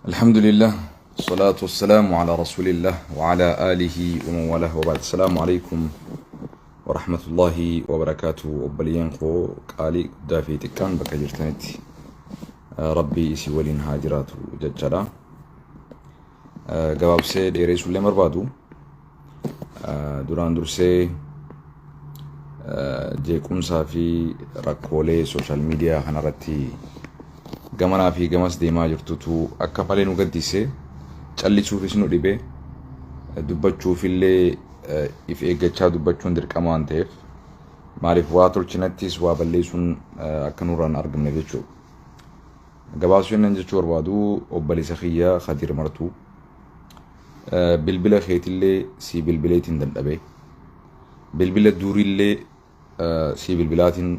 الحمد لله والصلاة والسلام على رسول الله وعلى آله ومن والاه وبعد. السلام عليكم ورحمة الله وبركاته. وبليان خو قالي دافي تكان بكجرتنت ربي سيولين هاجرات ججرا جواب سيد إيريس ولا مربادو دوران درسي جيكون صافي ركولي سوشيال ميديا هنرتي gamana fi gamas deemaa jirtutu akka falee nu gaddise callisuufis nu dhibe dubbachuufillee if eeggachaa dubbachuun dirqama waan ta'eef maaliif waa tolchinattis waa balleessuun akka nurraan argamne jechuudha. Gabaasuun jechuu barbaadu obboleessa kiyya Khadir Martuu bilbila keetillee si bilbileetiin dadhabe bilbila duurillee si bilbilaatiin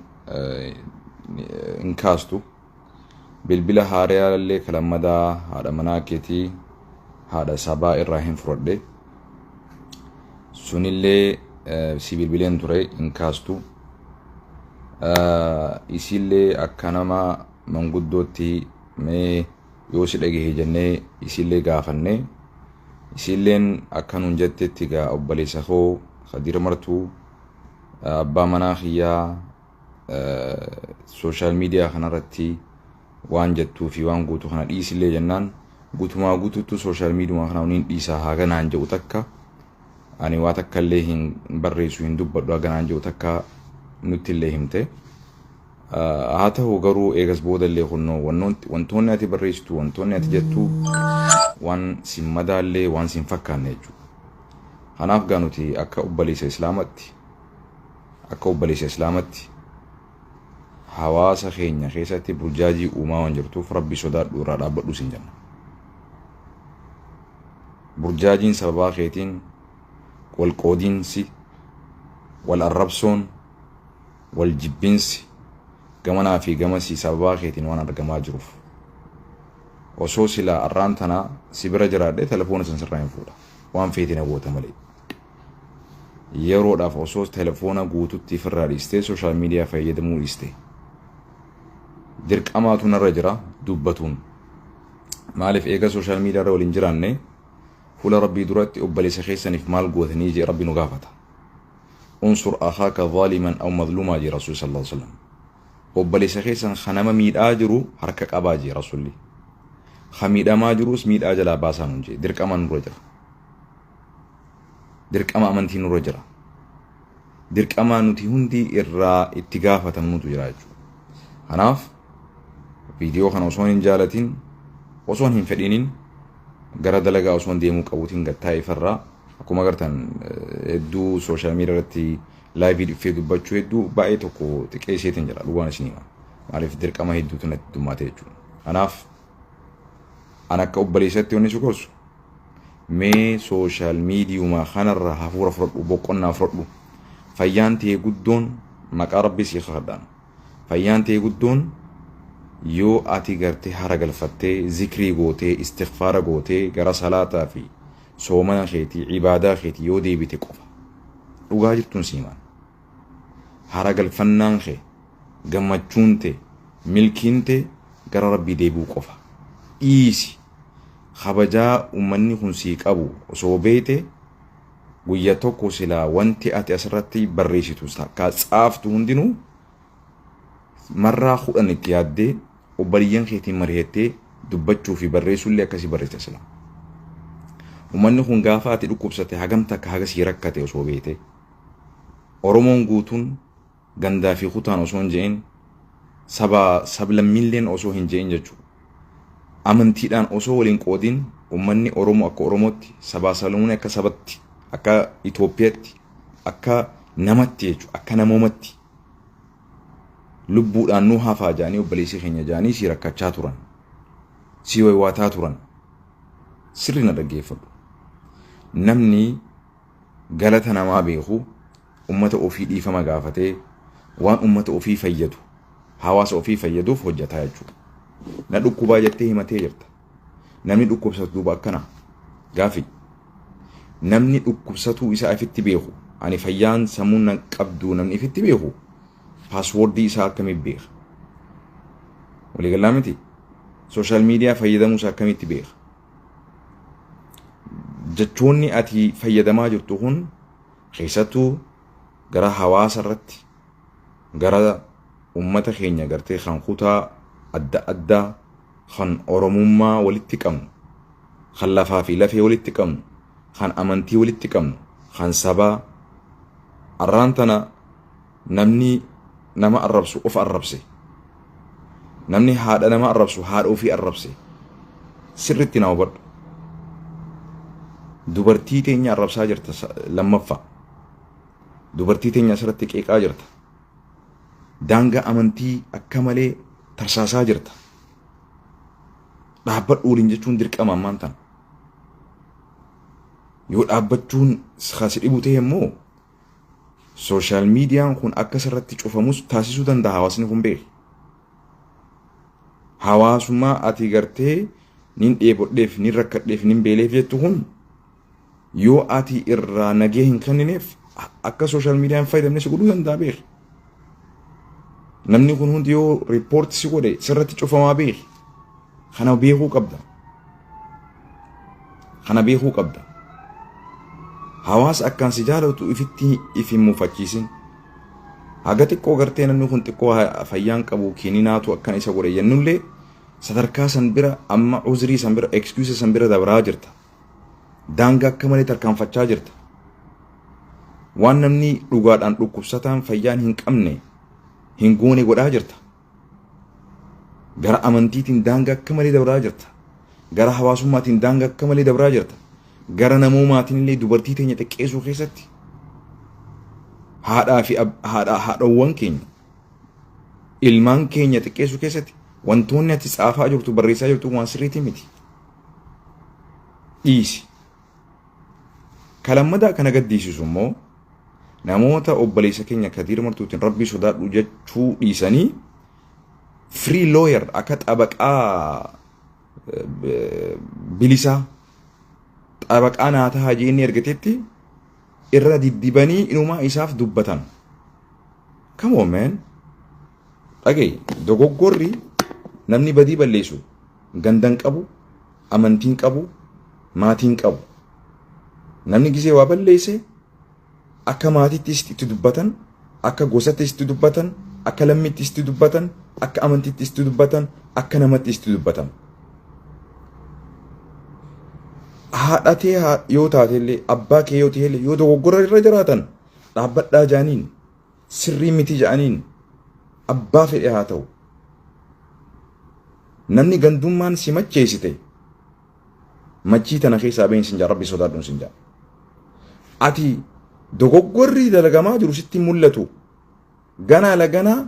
hin kaastu bilbila haariyaa illee kalammadaa haadha manaa keetii haadha sabaa irraa hin fudhadhe sunillee si bilbileen ture hin kaastu isillee akka nama manguddootti mee yoo si dhagahe jennee isillee gaafanne isilleen akka nuun jettetti gaa obboleessa koo Khadir Martuu abbaa manaa kiyyaa sooshaal miidiyaa kanarratti waan jettuu fi waan guutuu kana dhiisillee jennaan guutumaa guutuutu sooshaal miidiyaa kana uniin dhiisaa haganaan jedhu takka ani waa takka illee hin barreessu hin dubbadhu haganaan jedhu takka nutti illee himte haa ta'u garuu eegas booda illee kunnoo wantoonni ati barreessitu wantoonni ati jettu waan sin madaallee waan sin fakkaanne jechuudha. Kanaaf gaa nuti akka obboleessa islaamatti hawaasa keenya keessatti burjaajii uumaa waan jirtuuf rabbi sodaadhu irraa dhaabbadhu sin jenna. Burjaajiin sababaa keetiin wal qoodiinsi wal arrabsoon wal jibbinsi gamanaa fi gamasii sababaa keetiin waan argamaa jiruuf osoo silaa arraan tanaa si bira jiraadhee telefoona san sirraa hin fuudha waan feetiin aboota malee yeroodhaaf osoo telefoona guututti ofirraa dhiistee sooshaal miidiyaa fayyadamuu dhiistee dirqamaatu narra jira dubbatuun maaliif eega sooshaal miidiyaa irra waliin jiraanne fuula rabbii duratti obboleessa keessaniif maal gootanii jee rabbi nu gaafata. unsur akhaaka zaaliman aw madluumaa jee rasuul sallallahu alaihi wasallam. obboleessa keessan kanama miidhaa jiru harka qabaa jee rasuulli miidhamaa jirus miidhaa jalaa baasaa nun jee dirqama nurra jira dirqama amantii nurra jira dirqama nuti hundi irraa itti gaafatamnutu jira jechuudha. Kanaaf video kana osoo hin jaalatin osoo hin fedhinin gara dalagaa osoo deemuu qabuutiin gattaa ifarraa akkuma agartan hedduu sooshaal miidiyaa irratti laayivii dhufee dubbachuu hedduu baay'ee tokko xiqqeesseetiin jira dhugaan isinii maaliif dirqama hedduutu natti dhummaate jechuudha. Kanaaf an akka obboleessatti wanni si gorsu mee sooshaal miidiyumaa kanarraa hafuura fudhadhu boqonnaa fudhadhu fayyaan ta'ee guddoon maqaa rabbii si kadhadhaan fayyaan ta'ee guddoon yoo ati gartee hara galfattee zikrii gootee istighfaara gootee gara salaataa fi soomana keetii ibaadaa keetii yoo deebite qofa dhugaa jirtuun siimaan hara galfannaan kee gammachuun tee milkiin tee gara rabbii deebi'uu qofa dhiisi kabajaa ummanni kun sii qabu osoo beete guyyaa tokko silaa wanti ati asirratti barreessitu takka tsaaftu hundinuu marraa kudhan itti yaaddee obboleeyyan keetiin mari'attee dubbachuu fi barreessuullee akkasii barreessa sila. Ummanni kun gaafa ati dhukkubsate hagam takka haga sii rakkate osoo beete Oromoon guutuun gandaa fi kutaan osoo hin je'in sablammiilleen osoo hin je'in jechuudha. Amantiidhaan osoo waliin qoodin ummanni Oromoo akka Oromootti sabaa sablammuun akka sabatti akka Itoophiyaatti akka namatti jechuudha akka namoomatti lubbuudhaan nu hafaa jaanii obboleessi keenya jaanii si rakkachaa turan si waywaataa turan sirri na dhaggeeffadhu. Namni galata namaa beeku ummata ofii dhiifama gaafatee waan ummata ofii fayyadu hawaasa ofii fayyaduuf hojjetaa jechuudha. Na dhukkubaa jettee himatee jirta. Namni dhukkubsatu duuba akkana gaafi namni dhukkubsatuu isaa ifitti beeku ani fayyaan sammuun nan qabdu namni ifitti beeku paaswoordii isaa akkamitti beeka walii galaa miti social media fayyadamuus akkamitti beeka? Jechoonni ati fayyadamaa jirtu kun keessattuu gara hawaasa irratti gara ummata keenya gartee kan kutaa adda addaa kan oromummaa walitti qabnu kan lafaa fi lafee walitti qabnu kan amantii walitti qabnu kan sabaa arraan tana namni nama arrabsu of arrabse namni haadha nama arrabsu haadha ofii arrabse sirritti na hubadhu. Dubartii teenya arrabsaa jirta lammaffaa. Dubartii teenya asirratti qeeqaa jirta. Daangaa amantii akka malee tarsaasaa jirta. Dhaabbadhu waliin jechuun dirqama ammaan tana. Yoo dhaabbachuun si dhibu ta'e immoo social meediyaan kun akka sirratti cufamus taasisuu danda'a hawaasni kun beeku. Hawaasummaa ati gartee nin dheebodheef nin rakkadheef nin beeleef jettu kun yoo ati irraa nagee hin kennineef akka social meediyaan fayyadamne si godhuu danda'a beeku. Namni kun hundi yoo riippoorti si godhe sirratti cufamaa beeku. Kana beekuu qabda. Kana beekuu qabda. Hawaasa akkaan si jaalatu ifitti ifin mufachiisin. Haga xiqqoo gartee namni kun xiqqoo fayyaan qabu kininaatu akkan isa godhe jennullee sadarkaa san bira amma uzrii san bira excuse san bira dabraa jirta. Daangaa akka malee tarkaanfachaa jirta. Waan namni dhugaadhaan dhukkubsataan fayyaan hin qabne hin goone godhaa jirta. Gara amantiitiin daangaa akka malee dabraa jirta. Gara hawaasummaatiin daangaa akka malee dabraa jirta. Gara namoomaatiin illee dubartii teenya xiqqeessuu keessatti haadhaa fi haadhawwan keenya ilmaan keenya xiqqeessuu keessatti wantoonni ati tsaafaa jirtu barreessaa jirtu waan sirriitii miti. Dhiisi. Kalammadaa kana gaddisiisu immoo namoota obboleessa keenya Kadiir Martuutiin rabbii sodaadhu jechuu dhiisanii free lawyer akka xabaqaa bilisaa xabaqaa naataa hajii inni ergatetti irra diddibanii inumaa isaaf dubbatan. Come on man. Dhagaye dogoggorri namni badii balleessu gandan qabu amantiin qabu maatiin qabu. Namni gisee waa balleesse akka maatittis itti dubbatan akka gosattis itti dubbatan akka lammittis itti dubbatan akka amantittis itti dubbatan akka namattis itti dubbatan. Haadhatee yoo taatellee abbaa kee yoo ta'ellee yoo dogoggora irra jiraatan dhaabbadhaa jaaniin sirrii miti jaaniin abbaa fedhe haa ta'u. Namni gandummaan si macheessite machii tana keessaa ba'in sin rabbi sodaadhuun sin jaa. Ati dogoggorri dalagamaa jiru sitti mul'atu ganaa laganaa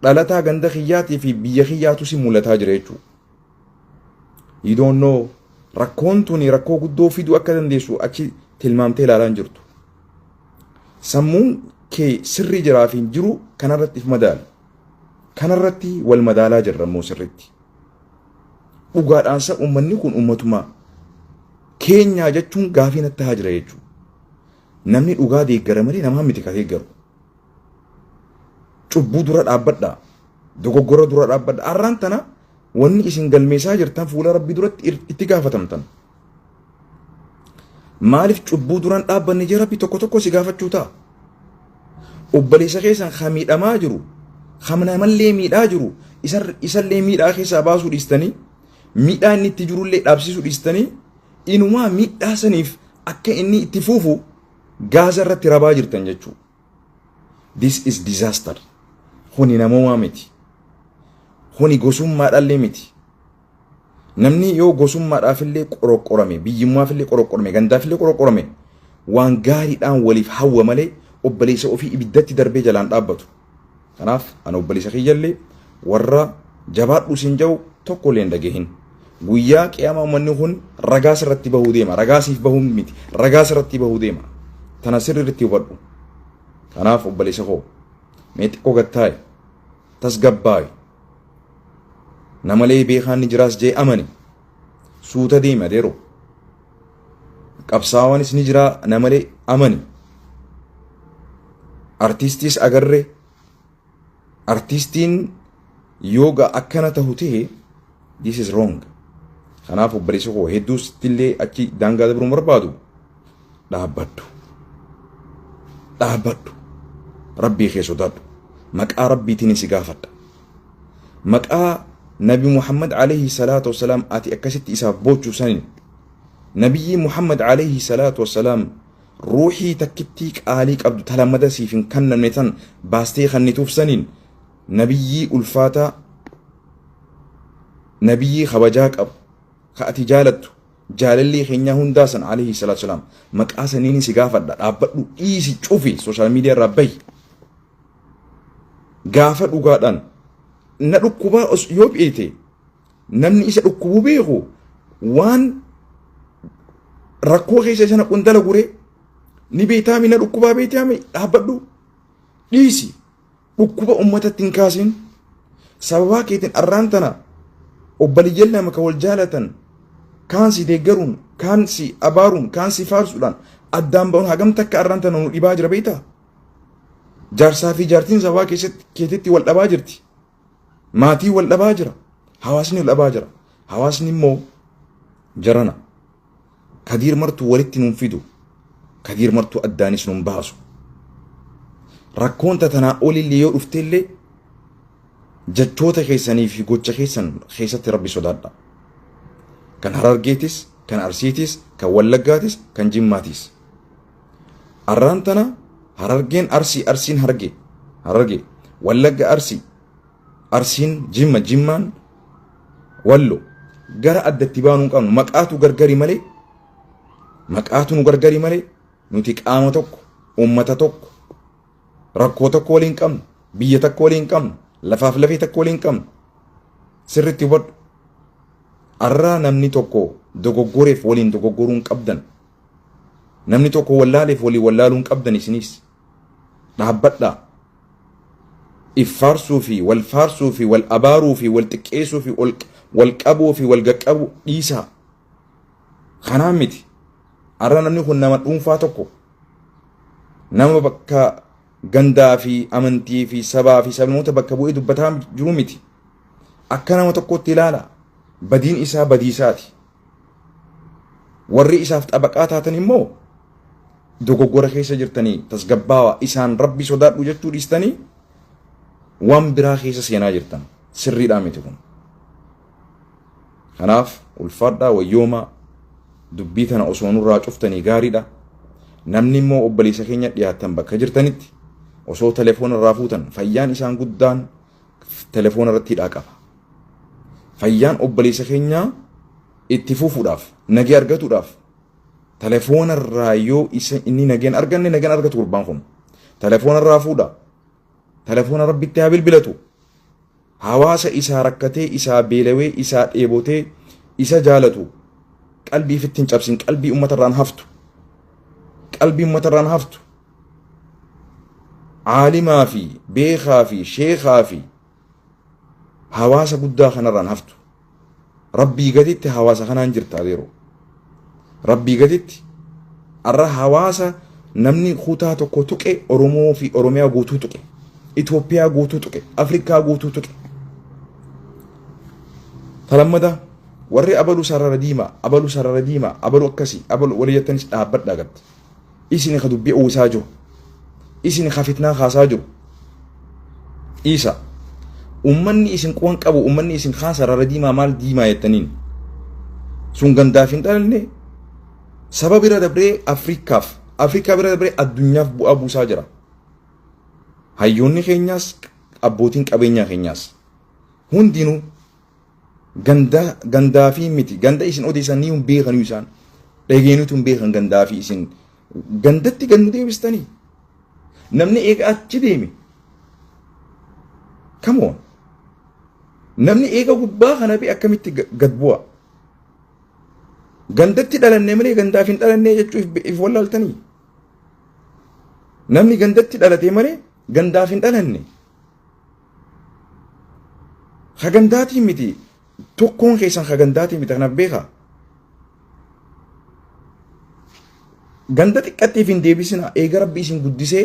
dhalataa ganda kiyyaatii fi biyya kiyyaatu si mul'ataa jira jechuudha. You don't know. Rakkoon tuni rakkoo guddoo fiduu akka dandeessu achi tilmaamtee ilaalaa jirtu. Sammuun kee sirrii jiraaf hin jiru kanarratti madaali. Kanarratti wal madaalaa jirra immoo sirriitti. Dhugaadhaansa uummanni kun uummatuma keenyaa jechuun gaafii natti haa jira jechuudha. Namni dhugaa deeggara malee namaa miti ka deeggaru. Cubbuu dura dhaabbadhaa. Dogoggora dura dhaabbadhaa. Arraan tana wanni isin galmeessaa jirtan fuula rabbii duratti itti gaafatamtan. Maaliif cubbuu duraan dhaabbanne jee rabbi tokko tokko si gaafachuu ta'a. Obboleessa keessan kan miidhamaa jiru, kan namallee miidhaa jiru, isallee miidhaa keessaa baasuu dhiistanii, miidhaa inni itti jirullee dhaabsisuu dhiistanii, inumaa miidhaa saniif akka inni itti fuufu gaasa irratti rabaa jirtan jechuudha. This is disaster. Kuni namoomaa miti. Kuni gosummaadhaallee miti. Namni yoo gosummaadhaafillee qoroqqorame, biyyummaafillee qoroqqorame, gandaafillee qoroqqorame waan gaariidhaan waliif hawwa malee obboleessa ofii ibiddatti darbee jalaan dhaabbatu. Kanaaf ana obboleessa kiyyallee warra jabaadhu siin jedhu tokkollee hin dhagehin. Guyyaa qiyaamaa uummanni kun ragaa sirratti bahuu deema. Ragaa siif bahuu miti. Ragaa sirratti bahuu deema. Tana sirriitti hubadhu. Kanaaf obboleessa koo mee xiqqoo gattaa'i tasgabbaa'i. Namalee beekaan ni jiraas jee amani. Suuta deema deero. Qabsaawwanis ni jira namalee amani. Artiistis agarre. Artiistiin yooga akkana ta'u ta'e this is wrong. Kanaaf obboleessa koo hedduus illee achi daangaa dabruu barbaadu dhaabbadhu. Dhaabbadhu. Rabbii kee sodaadhu. Maqaa rabbiitiin si gaafadha. Maqaa Nabi Muhammad alayhi salaatu wasalaam ati akkasitti isaaf bochuu sanin Nabiyyi Muhammad alayhi salaatu wasalaam ruuxii takkittii qaalii qabdu talammada siif hin kennamne tan baastee kennituuf sanin nabiyyi ulfaataa nabiyyi kabajaa qabu ka ati jaalattu jaalalli keenya hundaasan alayhi salaatu wasalaam maqaa saniin si gaafadha. Dhaabbadhu dhiisi cufi sooshaal miidiyaa irraa bahi. Gaafa dhugaadhaan na dhukkubaa yoo beete namni isa dhukkubuu beeku waan rakkoo keessa sana qundala guree ni beetaami na dhukkubaa beetaami dhaabbadhu dhiisi dhukkuba ummatatti hin kaasin sababaa keetiin arraan tana obbaliyyan lama ka wal jaalatan kaan si deeggaruun kaan si abaaruun kaan si faarsuudhaan addaan ba'uun hagam takka arraan tana nu dhibaa jira beetaa. Jaarsaa fi jaartiin sababaa keetitti wal dhabaa jirti. Maatii wal dhabaa jira. Hawaasni wal dhabaa jira. Hawaasni immoo jarana kadiir martuu walitti nuun fidu kadiir martuu addaanis nuun baasu. Rakkoon tanaa olillee yoo dhufteellee jechoota keessanii fi gocha keessan keessatti rabbi sodaadha. Kan Harargeetis, kan Arsiitis, kan Wallaggaatis, kan Jimmaatis. Arraan tana Harargeen Arsii, Arsiin Hararge, Wallagga Arsii, Arsiin Jimma, Jimmaan Wallo gara addatti baanuu qabnu maqaatu gargari malee maqaatu nu gargari malee nuti qaama tokko ummata tokko rakkoo tokko waliin qabnu biyya tokko waliin qabnu lafaaf lafee tokko waliin qabnu sirriitti hubadhu. Arraa namni tokko dogoggoreef waliin dogoggoruun qabdan namni tokko wallaaleef walii wallaaluun qabdan isinis dhaabbadhaa. Iffaarsuu fi wal faarsuu fi wal abaaruu fi wal xiqqeessuu fi wal qabuu fi wal gaqqabu dhiisaa. Kanaan miti. Arra namni kun nama dhuunfaa tokko nama bakka gandaa fi amantii fi sabaa fi sabnoota bakka bu'ee dubbataa jiru miti. Akka nama tokkotti ilaala. Badiin isaa badiisaati. Warri isaaf xabaqaa taatan immoo dogoggora keessa jirtanii tasgabbaawa isaan rabbi sodaadhu jechuu dhiistanii waan biraa keessa seenaa jirtan sirriidhaa miti kun. Kanaaf ulfaadhaa wayyooma dubbii tana osoo nurraa cuftanii gaariidha. Namni immoo obboleessa keenya dhiyaatan bakka jirtanitti osoo telefoona irraa fuutan fayyaan isaan guddaan telefoona irratti hidhaa qaba. Fayyaan obboleessa keenyaa itti fufuudhaaf nagee argatuudhaaf telefoona irraa yoo inni nageen arganne nageen argatu gurbaan kun telefoona irraa fuudha. Telefoona rabbitti haa bilbilatu. Hawaasa isaa rakkatee isaa beelawee isaa dheebotee isa jaalatu qalbii fittiin cabsin qalbii ummata irraan haftu. Qalbii ummata irraan haftu. Aalimaa fi beekaa fi sheekaa fi hawaasa guddaa kanarraan haftu. Rabbii gaditti hawaasa kanaan jirta adeero. Rabbii gaditti arra hawaasa namni kutaa tokko tuqe Oromoo fi Oromiyaa guutuu tuqe. Itoophiyaa guutuu tuqe. Afrikaa guutuu tuqe. Talammada warri abalu sarara diimaa abalu akkasii abalu walii jettanis dhaabbadhaa gatti. Isin ka dubbii uwwisaa jiru. Isin ka fitnaa kaasaa jiru. Isa ummanni isin quwan qabu ummanni isin kaan sarara diimaa maal diimaa jettaniin sun gandaaf hin dhalanne saba bira dabree Afrikaa bira dabree addunyaaf bu'aa buusaa jira. Hayyoonni keenyaas abbootiin qabeenyaa keenyaas hundinuu gandaa fi miti ganda isin odeessanii hin beekanii isaan dhageenutu hin beekan gandaa fi isin gandatti gannu deebistanii namni eega achi deeme come on namni eega gubbaa kana bi akkamitti gad bu'a gandatti dhalanne malee gandaaf hin dhalanne jechuuf if wallaaltanii namni gandatti dhalate malee gandaaf hin dhalanne hagandaatii miti tokkoon keessan hagandaatii miti kanaaf beekaa ganda xiqqattiif hin deebisina eega rabbi isin guddisee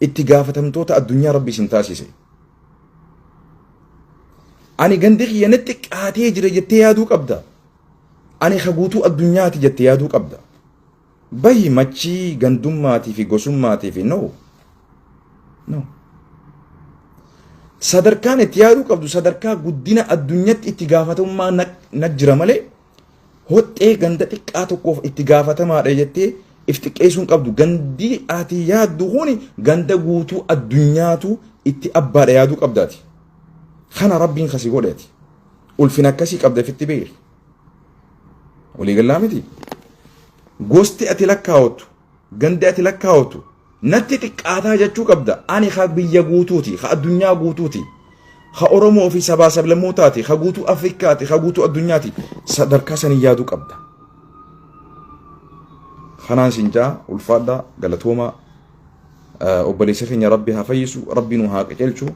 itti gaafatamtoota addunyaa rabbi isin taasise ani gandi xiyyanatti qaatee jira jettee yaaduu qabda. Ani haguutuu addunyaati jettee yaaduu qabda. Bahi machii gandummaatii fi gosummaatii fi no. Sadarkaan itti yaaduu qabdu sadarkaa guddina addunyaatti itti gaafatamummaa na jira malee hoxxee ganda xiqqaa tokkoof itti gaafatamaadha jettee if xiqqeessuun qabdu. Gandi ati yaaddu kuni ganda guutuu addunyaatu itti abbaadha yaaduu qabdaati. Kana rabbiin kasi godheeti. Ulfina akkasii qabda fitti beeki. Walii galaa miti. Gosti ati lakkaawwattu, gandi ati lakkaawwattu natti xiqqaataa jechuu qabda. Ani ha biyya guutuuti, ha addunyaa guutuuti, ha Oromoo fi sabaa sablammootaati, ha guutuu Afrikaati, ha guutuu addunyaati. Sadarkaa sanii yaaduu qabda. Kanaan sinjaa ulfaadhaa galatoomaa obboleessa keenya rabbi haa fayyisu, rabbi nu haa qajeelchu.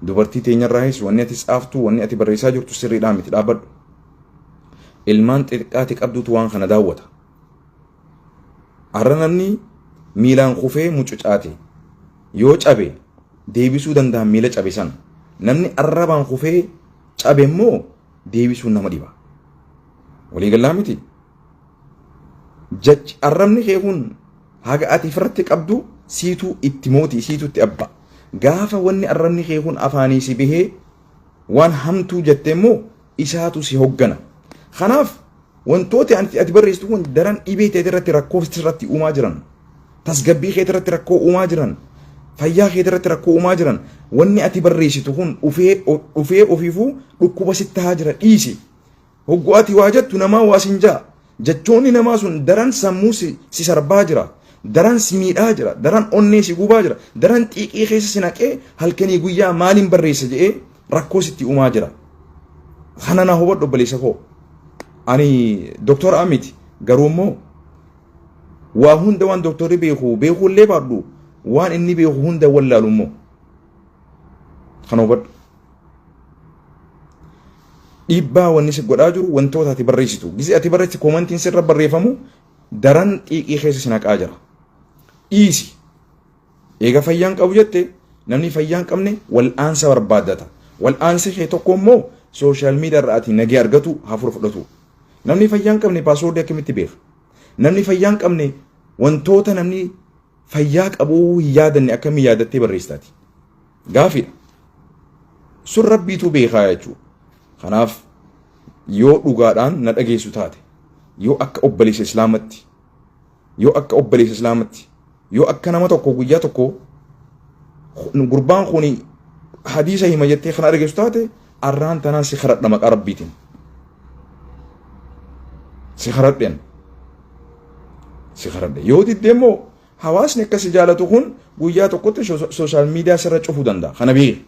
Dubartii teenyarraayis wanni ati tsaaftu, wanni ati barreessaa jirtu sirriidhaan miti dhaabbadhu. Ilmaan xixiqqaati qabdutu waan kana daawwata. Arra namni miilaan kufee mucucaate yoo cabe deebisuu danda'an miila cabe san. Namni arrabaan kufee cabe immoo deebisuun nama dhiba. Walii galaa miti. Jachi arrabni kee kun haga ati irratti qabdu siituu itti mootii, siituu itti abba. Gaafa wanni arrabni kee kun afaanii si bahee waan hamtuu jette immoo isaatu si hoggana. Kanaaf wantooti ati barreessitu kun daran dhibee ta'e irratti rakkoo irratti uumaa jiran. Tasgabbii kee irratti rakkoo uumaa jiran. Fayyaa kee irratti rakkoo uumaa jiran. Wanni ati barreessitu kun dhufee ofiifuu dhukkuba sitti haa jira dhiisi. Hogguu ati waa jettu namaa waa sinjaa. Jechoonni namaa sun daran sammuu si sarbaa jira. Daran si miidhaa jira. Daran onnee si gubaa jira. Daran xiiqii keessa si naqee halkanii guyyaa maaliin barreessa jedhee rakkoo sitti uumaa jira. Kana na hubadhu obboleessa koo. Ani Dr. Amit garuu immoo waa hunda waan doktorri beekuullee baadhu waan inni beeku hunda wallaalu immoo kana hubadhu. Dhiibbaa wanni si godhaa jiru wantoota ati barreessitu. Gisi ati barreessitu koomantiin sirra barreeffamu daran xiiqii keessa si naqaa jira. Dhiisi. Eega fayyaan qabu jette namni fayyaan qabne wal'aansa barbaaddata. Wal'aansi kee tokko immoo sooshaal miidiyaa irraa ati nagee argatu hafuura fudhatu. Namni fayyaan qabne paaswoordii akkamitti beeka? Namni fayyaan qabne wantoota namni fayyaa qabuu hin yaadanne akkamii yaadattee barreessitaati? Gaafidha. Sun rabbiitu beekaa jechuudha. Kanaaf yoo dhugaadhaan na dhageessu taate, yoo akka obboleessa Islaamatti, yoo akka nama tokko guyyaa tokko gurbaan kun hadiisa hima jettee kana dhageessu taate arraan tanaan si kadhadha maqaa rabbiitiin. Si kadhadhe yoo didde immoo hawaasni akkasi jaalatu kun guyyaa tokkotti sooshaal miidiyaa sirra cufuu danda'a. Kana beeki.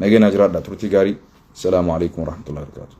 Nageenyaa jiraadha turtii gaarii. Assalamu alaikum warahmatullahi wabarakatuh.